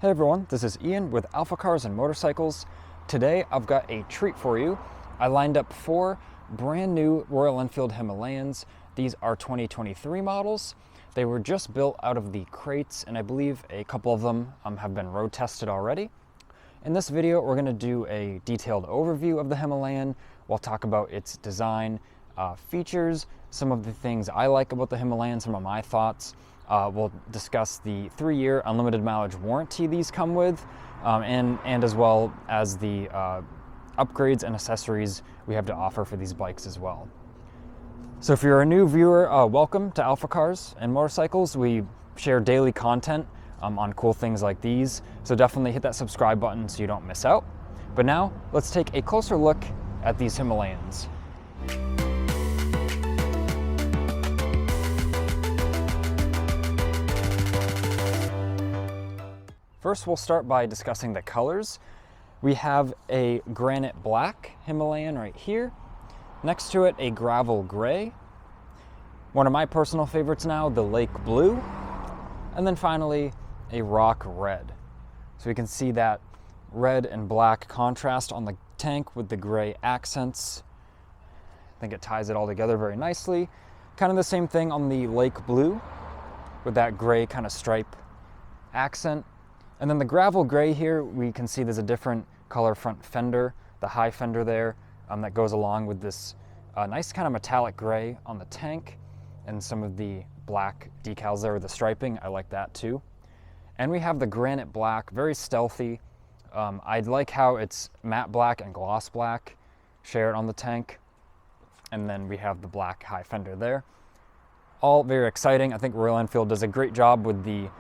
Hey everyone, this is Ian with AlphaCars and Motorcycles. Today I've got a treat for you. I lined up 4 brand new Royal Enfield Himalayans. These are 2023 models. They were just built out of the crates, and I believe a couple of them have been road tested already. In this video, we're going to do a detailed overview of the Himalayan. We'll talk about its design, features, some of the things I like about the Himalayan, some of my thoughts. We'll discuss the 3-year unlimited mileage warranty these come with, and as well as the upgrades and accessories we have to offer for these bikes as well. So if you're a new viewer, welcome to AlphaCars and Motorcycles. We share daily content on cool things like these, so definitely hit that subscribe button so you don't miss out. But now, let's take a closer look at these Himalayans. First, we'll start by discussing the colors. We have a granite black Himalayan right here. Next to it, a gravel gray. One of my personal favorites now, the lake blue. And then finally, a rock red. So we can see that red and black contrast on the tank with the gray accents. I think it ties it all together very nicely. Kind of the same thing on the lake blue with that gray kind of stripe accent. And then the gravel gray here, we can see there's a different color front fender, the high fender there, that goes along with this nice kind of metallic gray on the tank, and some of the black decals there with the striping. I like that too. And we have the granite black, very stealthy. I like how it's matte black and gloss black shared on the tank. And then we have the black high fender there. All very exciting. I think Royal Enfield does a great job with the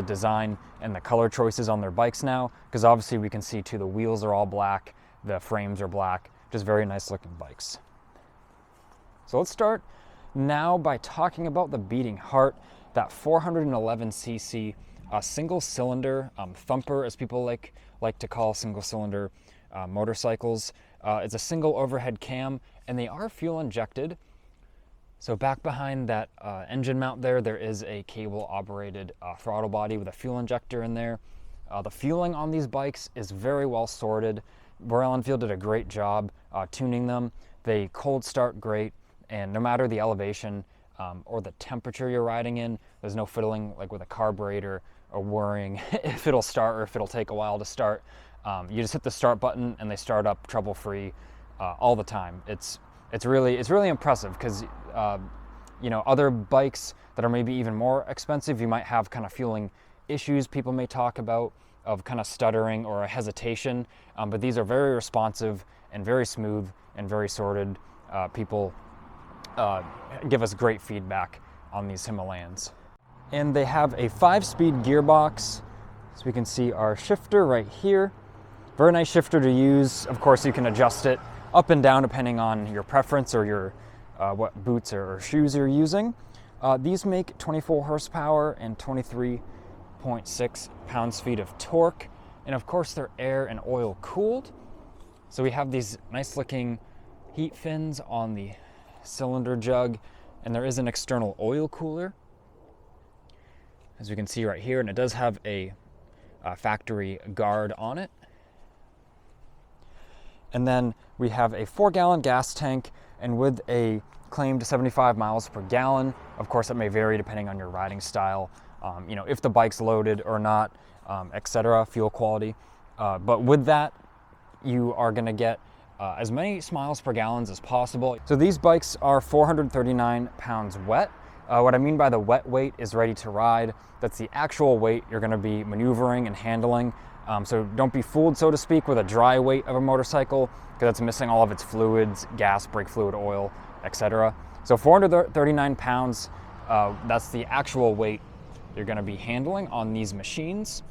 design and the color choices on their bikes now, because obviously we can see too the wheels are all black, the frames are black, just very nice looking bikes. So let's start now by talking about the beating heart, that 411cc single cylinder thumper, as people like to call single cylinder motorcycles. It's a single overhead cam, and they are fuel injected. So back behind that engine mount there is a cable-operated throttle body with a fuel injector in there. The fueling on these bikes is very well sorted. Royal Enfield did a great job tuning them. They cold start great, and no matter the elevation or the temperature you're riding in, there's no fiddling like with a carburetor or worrying if it'll start or if it'll take a while to start. You just hit the start button and they start up trouble-free all the time. It's really impressive, because other bikes that are maybe even more expensive, you might have kind of fueling issues people may talk about, of kind of stuttering or a hesitation, but these are very responsive and very smooth and very sorted. People give us great feedback on these Himalayans. And they have a 5-speed gearbox, so we can see our shifter right here. Very nice shifter to use. Of course, you can adjust it up and down depending on your preference or your what boots or shoes you're using. These make 24 horsepower and 23.6 pounds-feet of torque, and of course they're air and oil cooled. So we have these nice looking heat fins on the cylinder jug, and there is an external oil cooler, as we can see right here, and it does have a factory guard on it. And then we have a 4-gallon gas tank, and with a claimed 75 miles per gallon. Of course, it may vary depending on your riding style, if the bike's loaded or not, etc., fuel quality. But with that, you are going to get as many miles per gallon as possible. So these bikes are 439 pounds wet. What I mean by the wet weight is ready to ride. That's the actual weight you're going to be maneuvering and handling. So don't be fooled, so to speak, with a dry weight of a motorcycle, because it's missing all of its fluids, gas, brake fluid, oil, etc. So 439 pounds, that's the actual weight you're going to be handling on these machines.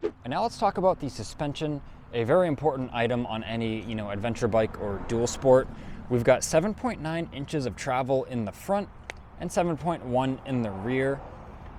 And now let's talk about the suspension, a very important item on any adventure bike or dual sport. We've got 7.9 inches of travel in the front and 7.1 in the rear.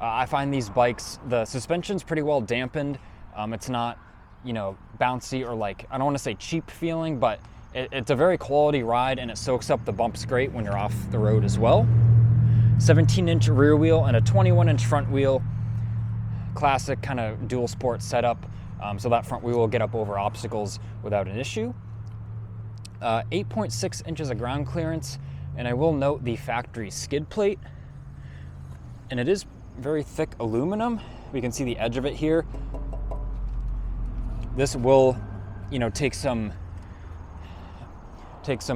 I find these bikes, the suspension's pretty well dampened. It's not, bouncy or I don't want to say cheap feeling, but it's a very quality ride, and it soaks up the bumps great when you're off the road as well. 17-inch rear wheel and a 21-inch front wheel. Classic kind of dual sport setup, so that front wheel will get up over obstacles without an issue. 8.6 inches of ground clearance, and I will note the factory skid plate, and it is very thick aluminum. We can see the edge of it here. This will, take some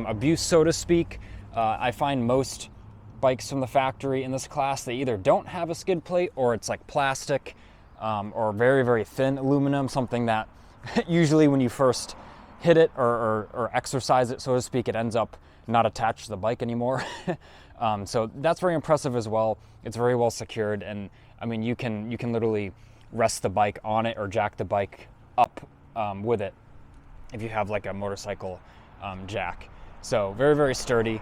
abuse, so to speak. I find most bikes from the factory in this class, they either don't have a skid plate or it's like plastic or very, very thin aluminum, something that usually when you first hit it or exercise it, so to speak, it ends up not attached to the bike anymore. So that's very impressive as well. It's very well secured, and I mean, you can literally rest the bike on it or jack the bike up with it if you have like a motorcycle jack. So very, very sturdy,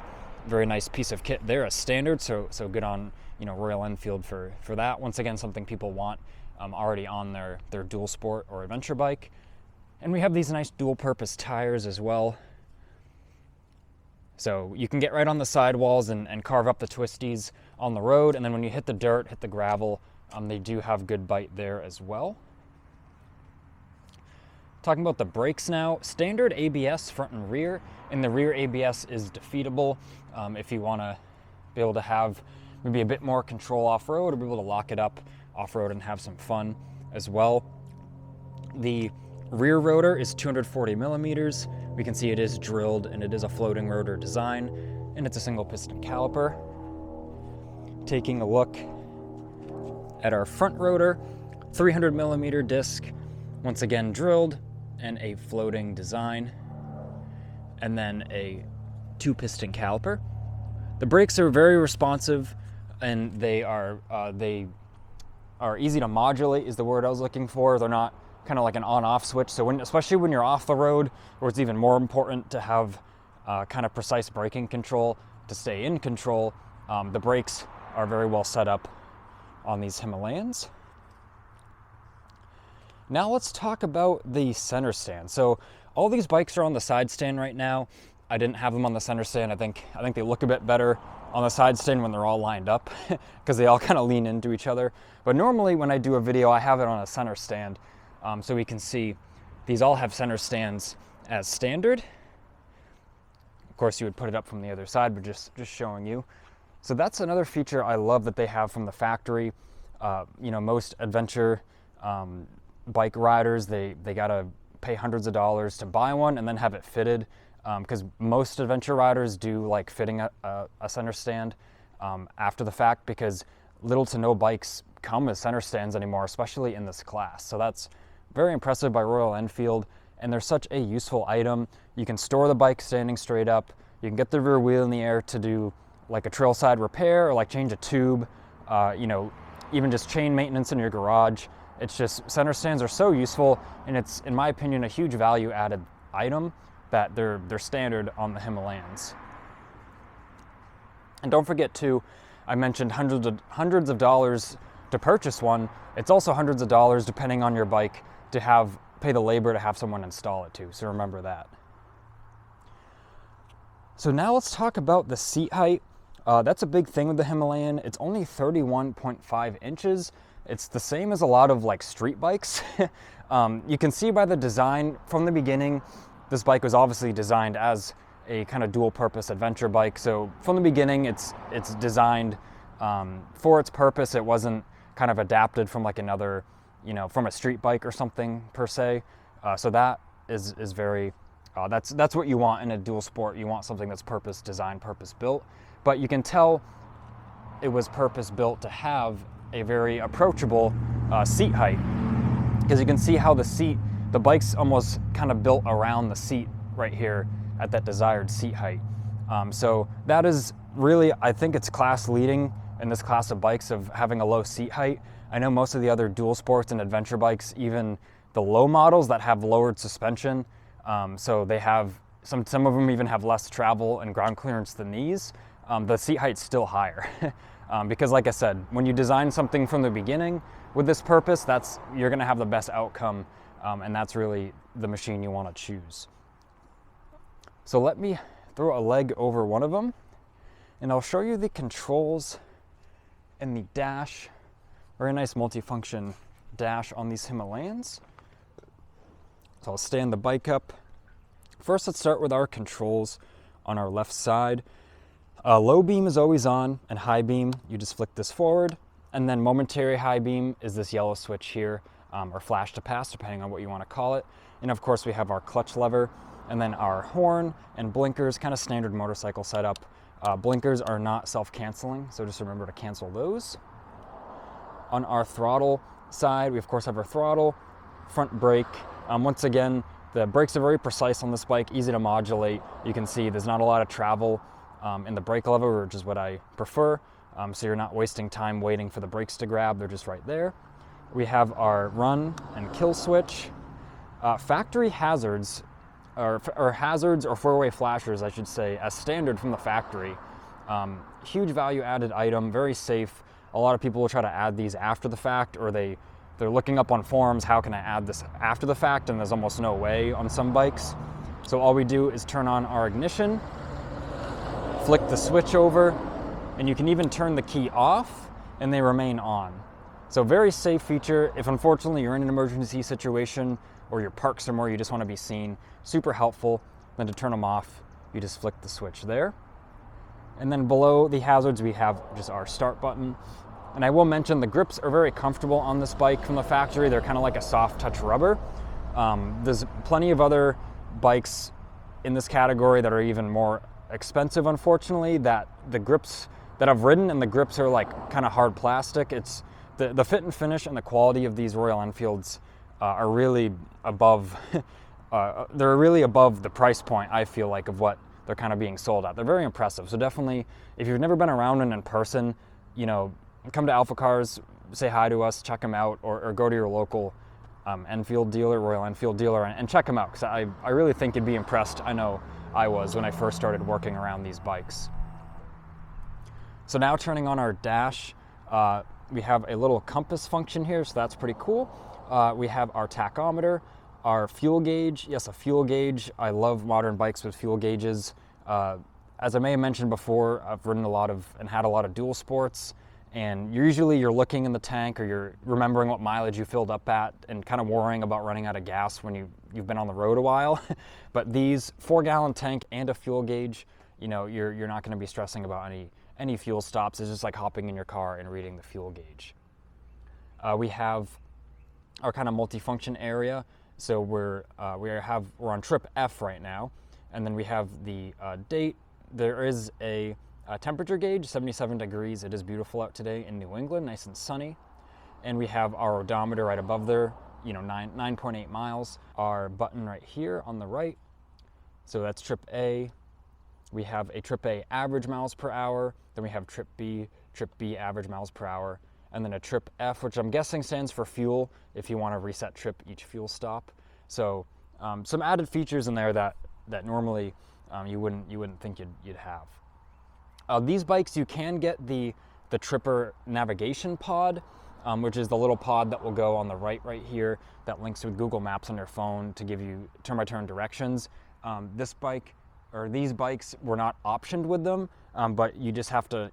very nice piece of kit there as standard. So good on Royal Enfield for that. Once again, something people want already on their dual sport or adventure bike. And we have these nice dual purpose tires as well. So you can get right on the sidewalls and carve up the twisties on the road. And then when you hit the dirt, hit the gravel, they do have good bite there as well. Talking about the brakes now, standard ABS front and rear, and the rear ABS is defeatable if you want to be able to have maybe a bit more control off-road or be able to lock it up off-road and have some fun as well. The rear rotor is 240 millimeters. We can see it is drilled and it is a floating rotor design, and it's a single piston caliper. Taking a look at our front rotor, 300 millimeter disc, once again drilled, and a floating design, and then a 2-piston caliper. The brakes are very responsive, and they are easy to modulate is the word I was looking for. They're not kind of like an on-off switch, so especially when you're off the road, where it's even more important to have kind of precise braking control to stay in control, the brakes are very well set up on these Himalayans. Now let's talk about the center stand. So all these bikes are on the side stand right now. I didn't have them on the center stand. I think they look a bit better on the side stand when they're all lined up because they all kind of lean into each other. But normally when I do a video, I have it on a center stand. So we can see these all have center stands as standard. Of course, you would put it up from the other side, but just showing you. So that's another feature I love that they have from the factory. Most adventure bike riders, they gotta pay hundreds of dollars to buy one and then have it fitted, because most adventure riders do like fitting a center stand after the fact, because little to no bikes come with center stands anymore, especially in this class. So that's very impressive by Royal Enfield, and they're such a useful item. You can store the bike standing straight up. You can get the rear wheel in the air to do like a trailside repair or like change a tube, even just chain maintenance in your garage. It's just, center stands are so useful, and it's, in my opinion, a huge value added item that they're standard on the Himalayans. And don't forget too, I mentioned hundreds of dollars to purchase one. It's also hundreds of dollars depending on your bike to pay the labor to have someone install it too, so remember that. So now let's talk about the seat height. That's a big thing with the Himalayan. It's only 31.5 inches. It's the same as a lot of like street bikes. You can see by the design from the beginning, this bike was obviously designed as a kind of dual purpose adventure bike. So from the beginning, it's designed for its purpose. It wasn't kind of adapted from like another, from a street bike or something per se. So that is very, that's what you want in a dual sport. You want something that's purpose designed, purpose built. But you can tell it was purpose built to have a very approachable seat height, because you can see how the bike's almost kind of built around the seat right here at that desired seat height. So that is really, I think it's class leading in this class of bikes of having a low seat height. I know most of the other dual sports and adventure bikes, even the low models that have lowered suspension, so they have, some of them even have less travel and ground clearance than these. The seat height's still higher. Because like I said, when you design something from the beginning with this purpose, you're gonna have the best outcome, and that's really the machine you wanna choose. So let me throw a leg over one of them, and I'll show you the controls in the dash. Very nice multifunction dash on these Himalayans. So I'll stand the bike up. First, let's start with our controls on our left side. Low beam is always on, and high beam, you just flick this forward. And then momentary high beam is this yellow switch here, or flash to pass, depending on what you want to call it. And of course, we have our clutch lever, and then our horn and blinkers, kind of standard motorcycle setup. Blinkers are not self-canceling, so just remember to cancel those. On our throttle side, we of course have our throttle, front brake. Once again, the brakes are very precise on this bike, easy to modulate. You can see there's not a lot of travel in the brake lever, which is what I prefer. So you're not wasting time waiting for the brakes to grab, they're just right there. We have our run and kill switch. Factory hazards, or hazards or four-way flashers, I should say, as standard from the factory. Huge value added item, very safe. A lot of people will try to add these after the fact, or they're looking up on forums, how can I add this after the fact, and there's almost no way on some bikes. So all we do is turn on our ignition, flick the switch over, and you can even turn the key off and they remain on. So very safe feature. If unfortunately you're in an emergency situation or you're parked somewhere, you just want to be seen, super helpful. Then to turn them off, you just flick the switch there. And then below the hazards, we have just our start button. And I will mention the grips are very comfortable on this bike from the factory. They're kind of like a soft touch rubber. There's plenty of other bikes in this category that are even more expensive, unfortunately, that the grips that I've ridden, and the grips are like kind of hard plastic. It's the fit and finish and the quality of these Royal Enfields are really above, they're really above the price point, I feel like, of what they're kind of being sold at. They're very impressive. So definitely, if you've never been around one in person, you know, come to AlphaCars, say hi to us, check them out, or go to your local Enfield dealer, Royal Enfield dealer, and check them out, because I really think you'd be impressed. I know I was when I first started working around these bikes. So now turning on our dash, we have a little compass function here, so that's pretty cool. We have our tachometer, our fuel gauge. Yes, a fuel gauge. I love modern bikes with fuel gauges. As I may have mentioned before, I've ridden a lot of and had a lot of dual sports, and usually you're looking in the tank or you're remembering what mileage you filled up at and kind of worrying about running out of gas when you've been on the road a while. But these 4-gallon tank and a fuel gauge, you know, you're not going to be stressing about any fuel stops. It's just like hopping in your car and reading the fuel gauge. We have our kind of multifunction area. So we're on trip F right now, and then we have the date. There is a temperature gauge, 77 degrees. It is beautiful out today in New England, nice and sunny. And we have our odometer right above there, you know, 9.8 miles. Our button right here on the right. So that's trip A. We have a trip A average miles per hour. Then we have trip B average miles per hour. And then a trip F, which I'm guessing stands for fuel, if you want to reset trip each fuel stop. So some added features in there that normally you wouldn't think you'd have. These bikes, you can get the Tripper navigation pod, which is the little pod that will go on the right here that links with Google Maps on your phone to give you turn-by-turn directions. This bike, or these bikes, were not optioned with them, but you just have to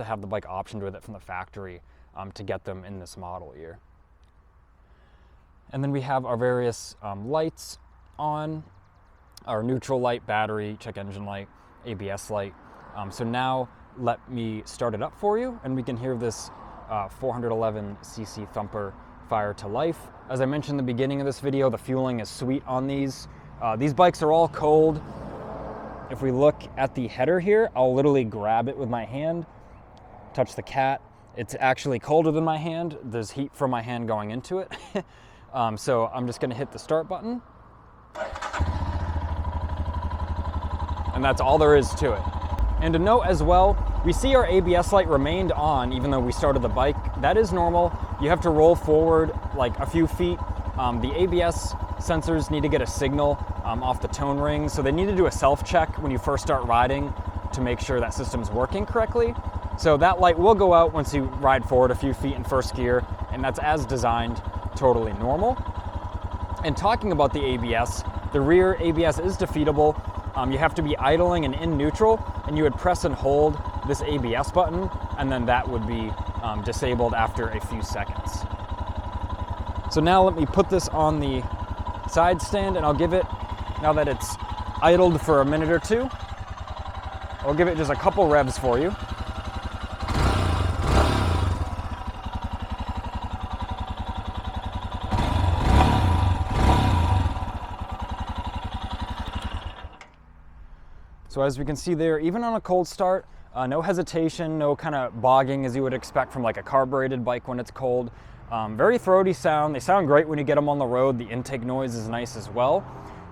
have the bike optioned with it from the factory to get them in this model year. And then we have our various lights on, our neutral light, battery, check engine light, ABS light. So now let me start it up for you, and we can hear this 411cc thumper fire to life. As I mentioned in the beginning of this video, the fueling is sweet on these. These bikes are all cold. If we look at the header here, I'll literally grab it with my hand, touch the cat. It's actually colder than my hand. There's heat from my hand going into it. So I'm just gonna hit the start button. And that's all there is to it. And to note as well, we see our ABS light remained on even though we started the bike. That is normal. You have to roll forward like a few feet. The ABS sensors need to get a signal off the tone ring, so they need to do a self-check when you first start riding to make sure that system's working correctly. So that light will go out once you ride forward a few feet in first gear, and that's as designed, totally normal. And talking about the ABS, the rear ABS is defeatable. You have to be idling and in neutral, and you would press and hold this ABS button, and then that would be disabled after a few seconds. So now let me put this on the side stand, and I'll give it, now that it's idled for a minute or two, I'll give it just a couple revs for you. So as we can see there, even on a cold start, no hesitation, no kind of bogging as you would expect from like a carbureted bike when it's cold. Very throaty sound. They sound great when you get them on the road. The intake noise is nice as well.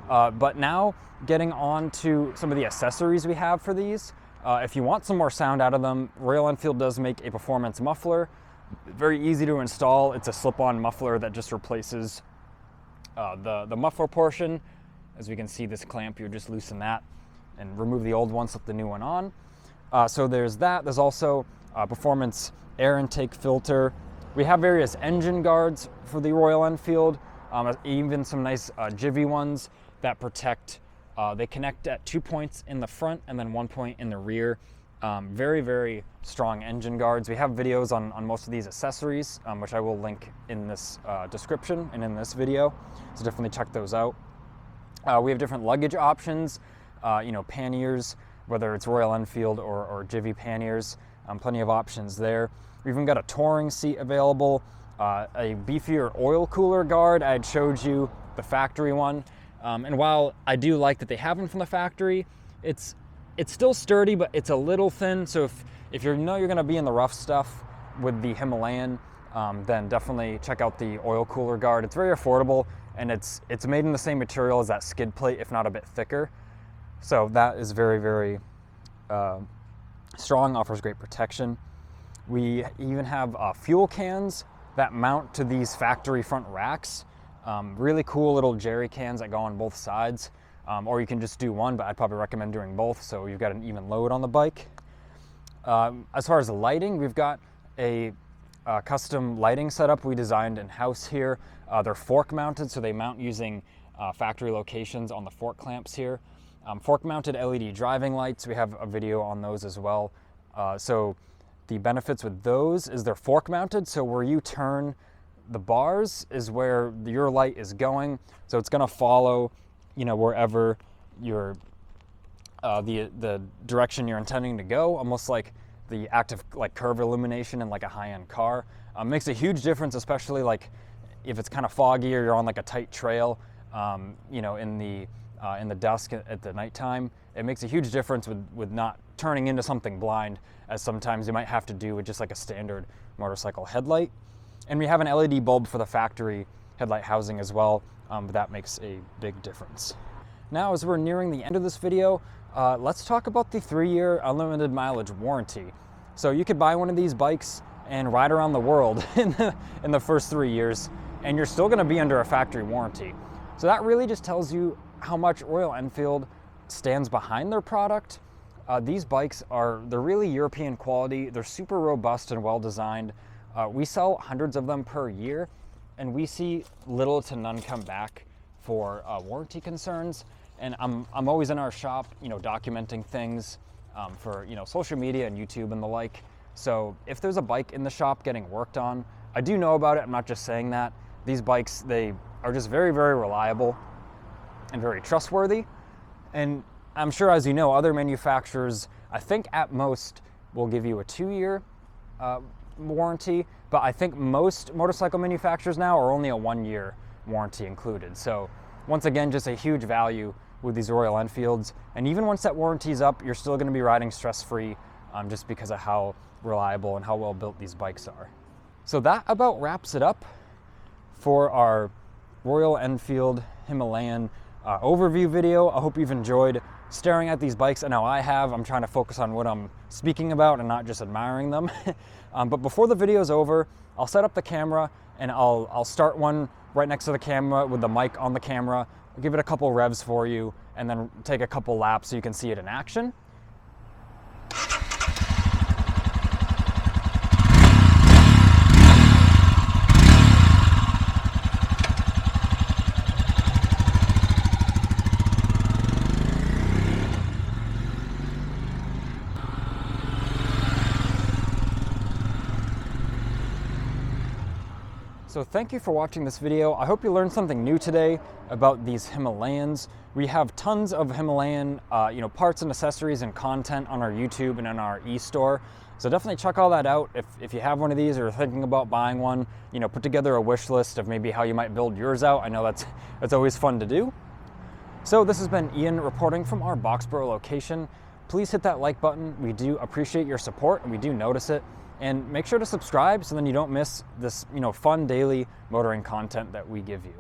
But now getting on to some of the accessories we have for these. If you want some more sound out of them, Royal Enfield does make a performance muffler. Very easy to install. It's a slip-on muffler that just replaces the muffler portion. As we can see, this clamp, you just loosen that and remove the old one, slip the new one on. So there's that. There's also a performance air intake filter. We have various engine guards for the Royal Enfield, even some nice Jivvy ones that protect. They connect at 2 points in the front and then 1 point in the rear. Very, very strong engine guards. We have videos on most of these accessories, which I will link in this description and in this video. So definitely check those out. We have different luggage options, panniers, whether it's Royal Enfield or Jivvy panniers, plenty of options there. We've even got a touring seat available, a beefier oil cooler guard. I had showed you the factory one. And while I do like that they have them from the factory, it's still sturdy, but it's a little thin. So if you know you're going to be in the rough stuff with the Himalayan, then definitely check out the oil cooler guard. It's very affordable, and it's made in the same material as that skid plate, if not a bit thicker. So that is very, very strong, offers great protection. We even have fuel cans that mount to these factory front racks. Really cool little jerry cans that go on both sides, or you can just do one, but I'd probably recommend doing both so you've got an even load on the bike. As far as the lighting, we've got a custom lighting setup we designed in-house here. They're fork mounted, so they mount using factory locations on the fork clamps here. Fork mounted LED driving lights, we have a video on those as well. So the benefits with those is they're fork mounted, so where you turn the bars is where your light is going. So it's gonna follow, wherever your the direction you're intending to go, almost like the active curve illumination in like a high-end car. Makes a huge difference, especially like if it's kind of foggy or you're on like a tight trail, in the dusk at the nighttime. It makes a huge difference with not turning into something blind, as sometimes you might have to do with just like a standard motorcycle headlight. And we have an LED bulb for the factory headlight housing as well, but that makes a big difference. Now, as we're nearing the end of this video, let's talk about the 3-year unlimited mileage warranty. So you could buy one of these bikes and ride around the world in the first 3 years, and you're still gonna be under a factory warranty. So that really just tells you how much Royal Enfield stands behind their product. These bikes they're really European quality. They're super robust and well designed. We sell hundreds of them per year, and we see little to none come back for warranty concerns. And I'm always in our shop, documenting things for social media and YouTube and the like. So if there's a bike in the shop getting worked on, I do know about it. I'm not just saying that. These bikes, they are just very, very reliable and very trustworthy. And I'm sure, as you know, other manufacturers, I think at most will give you a 2-year warranty, but I think most motorcycle manufacturers now are only a 1-year warranty included. So once again, just a huge value with these Royal Enfields. And even once that warranty's up, you're still gonna be riding stress-free just because of how reliable and how well built these bikes are. So that about wraps it up for our Royal Enfield Himalayan overview video. I hope you've enjoyed staring at these bikes. I know I have. I'm trying to focus on what I'm speaking about and not just admiring them. But before the video's over, I'll set up the camera and I'll start one right next to the camera with the mic on the camera. I'll give it a couple revs for you and then take a couple laps so you can see it in action. So thank you for watching this video. I hope you learned something new today about these Himalayans. We have tons of Himalayan parts and accessories and content on our YouTube and in our e-store. So definitely check all that out. If you have one of these or are thinking about buying one, put together a wish list of maybe how you might build yours out. I know that's always fun to do. So this has been Ian reporting from our Boxborough location. Please hit that like button. We do appreciate your support and we do notice it. And make sure to subscribe so then you don't miss this, fun daily motoring content that we give you.